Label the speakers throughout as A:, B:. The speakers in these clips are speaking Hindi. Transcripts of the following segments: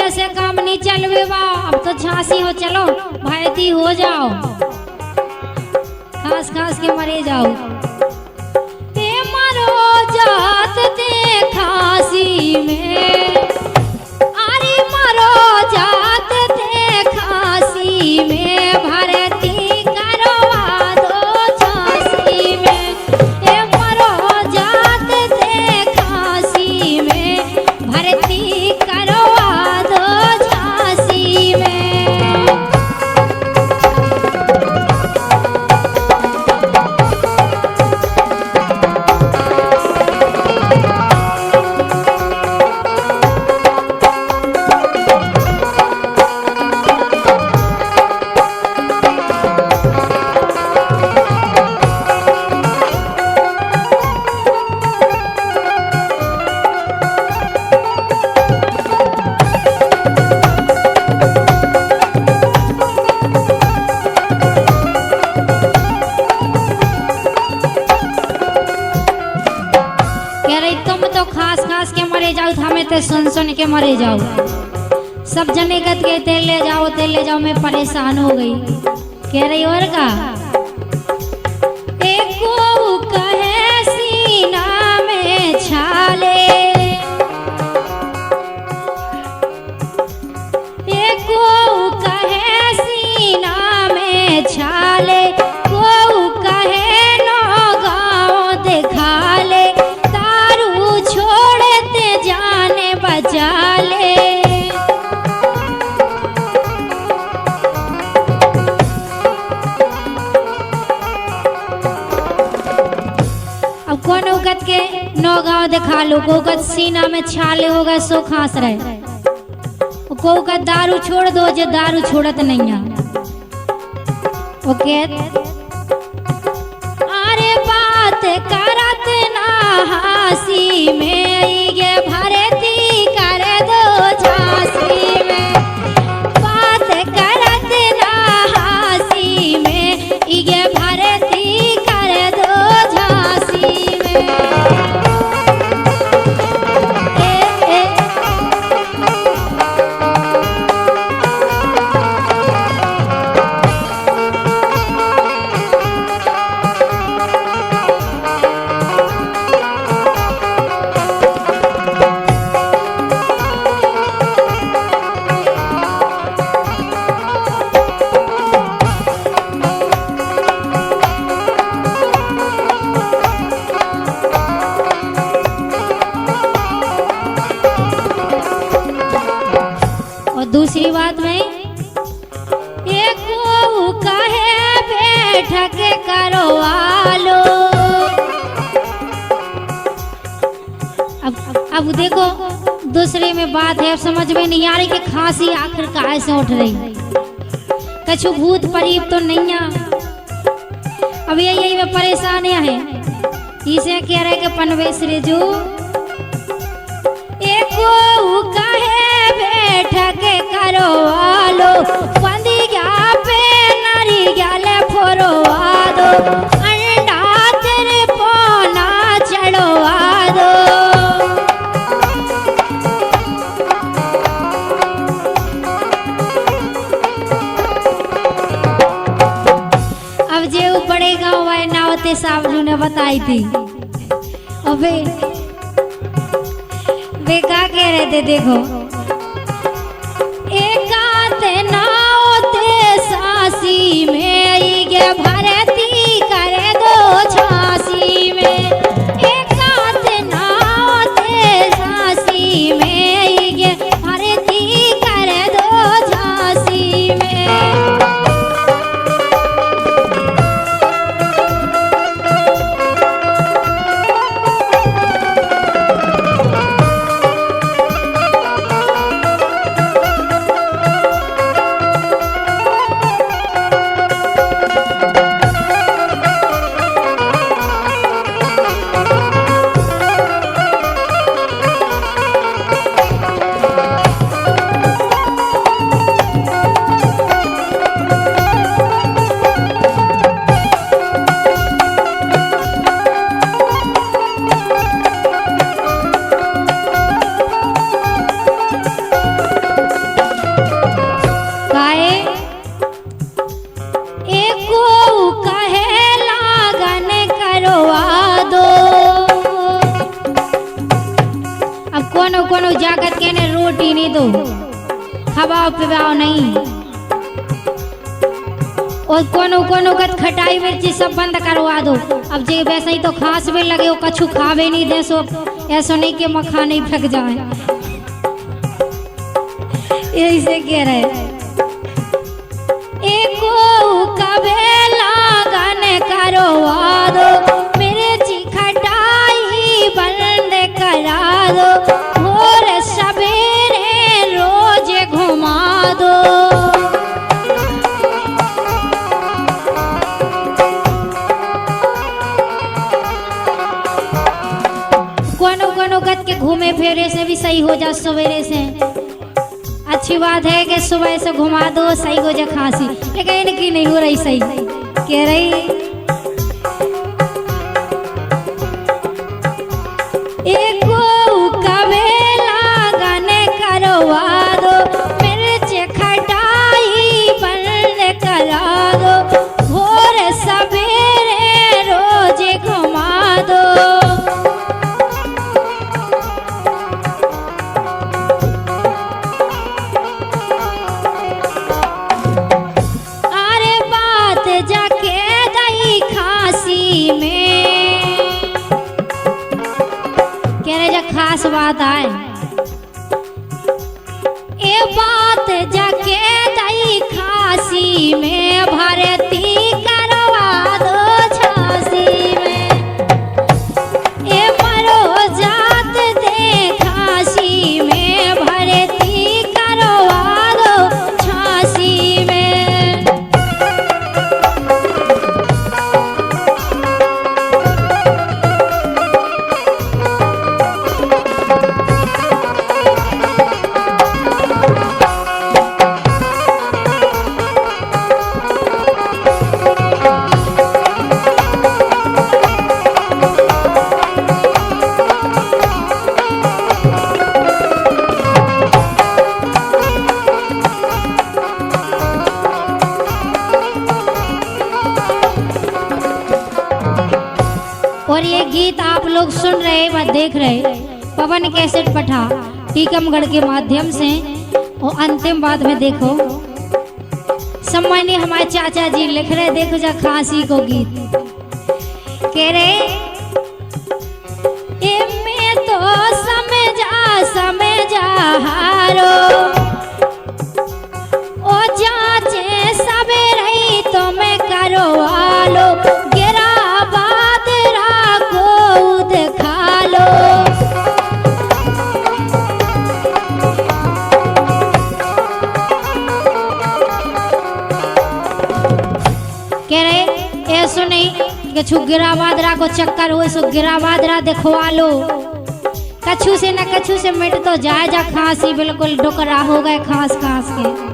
A: ऐसे काम नहीं चलवे बा। अब तो झांसी हो, चलो भर्ती हो जाओ, खास खास के मरे जाओ। ते मरो जात ते खासी में, अरे मरो जात ते खासी में, भर्ती करवा दो झांसी में। ए मरो जात ते खासी में, भर्ती करवा दो झांसी में। हमें ते सुन सुन के मरे जाओ, सब जने गत के तेल ले जाओ, मैं परेशान हो गई। कह रही और का एको कहे सीना में छाले, एको कहे सीना में छाले, को कहे नो गाँव दिखा ले, तारू छोड़ते जाने बचा ले। अब कौन उगत के नौ गाँव दिखा लो, गोगत सीना में छाले होगा सो खास रहे, को का दारू छोड़ दो जो दारू छोड़त नहीं है। ओके अरे बात करत ना हासी में, ये भर्ती कर दो झांसी में। बात करत ना हासी में, ये भर्ती कर दो झांसी में। दूसरी बात में एको कहे बैठक करवा लो। अब देखो दूसरे में बात है, अब समझ में नहीं आ रही कि खांसी आखिर काहे से उठ रही, कछु भूत परीब तो नहीं है। अब यही में परेशानियां हैं, इसे कह रहे कि पनवेश रेजू एको कहे बैठक करवा लो, बंदी गया पे नारी गया फोरवा दो, अंडा तेरे पौना चढ़वा दो। अब जे बड़े गाँव वाले नावते सावजू ने बताई थी, अबे वे क्या कह रहे थे, देखो सासी में, ये भर्ती कर दो झांसी में। एक हाथ नाव ते सासी में, ये भर्ती कर दो झांसी में। खवाओ पिवाओ नहीं। और कोनो कोनो का खटाई मिर्ची सब बंद करवा दो। अब जे वैसे ही तो खास भी लगे वो कछु खावे नहीं दे, सो ऐसा नहीं कि मखा नहीं फेंक जाए। यही से कह रहे एको कबेला गाने करवा दो, मिर्ची खटाई बंद करा दो, भोर सवेरे रोज घुमा दो। कोनो कोनो गत के घूमे फिरे से भी सही हो जा सवेरे से। अच्छी बात है कि सुबह से घुमा दो सही हो जा खांसी, लेकिन इनकी नहीं हो रही सही। कह रही एको कबेला गाने करवा दो, मिर्च खटाई बंद करा दो, भोर सवेरे रोज घुमा दो। खास बात है ए बात जाके दई खासी में, भरती करवा दो झांसी में। ए मरो जात दे खासी में, भरती करवा दो झांसी में। और ये गीत आप लोग सुन रहे व देख रहे पवन कैसेट पठा टीकमगढ़ के माध्यम से। और अंतिम बात में देखो सम्मानीय हमारे चाचा जी लिख रहे, देखो जा खांसी को गीत कह रहे में तो समझा हारो, ओ जाचे सबे रही तो मैं करो आलो, गिरा बादरा को दिखा लो। कह रहे ऐसो नहीं कि छु गिरा बादरा को चक्कर हो, सो गिरा बादरा दिखवा लो। कछु से न कछु से मिट तो जाए जा खांसी, बिल्कुल डुकरा हो गए खांस खांस के।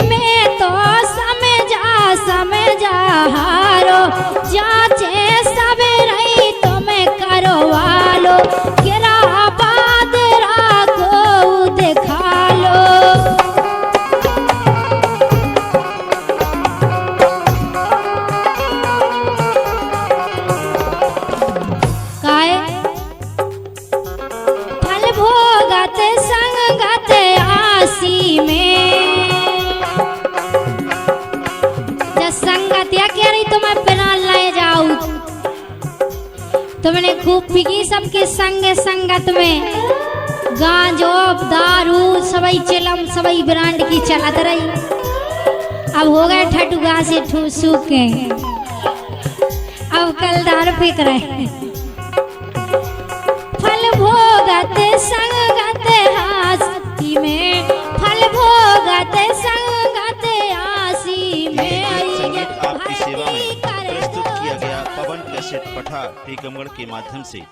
A: में तो समझा हारो, जाचे सबे रही तो मैं करवा लो, गिरा बादरा को दिखा लो। फल भोगत संगत आसी में, जब संगत या कह रही तो मैं बिना लाए जाऊं, तुमने खूब पिगी सबके संग संगत में। गांजो दारू सबई चिलम सबई ब्रांड की चलत रही, अब हो गए ठटुगा से ठूसू के, अब कलदार फेंक रहे। फल भोगत संगत आसी में, फल भोगत संगत आसी में।
B: आपकी सेवा में प्रस्तुत किया गया पवन कैसेट पठा टीकमगढ़ के माध्यम से।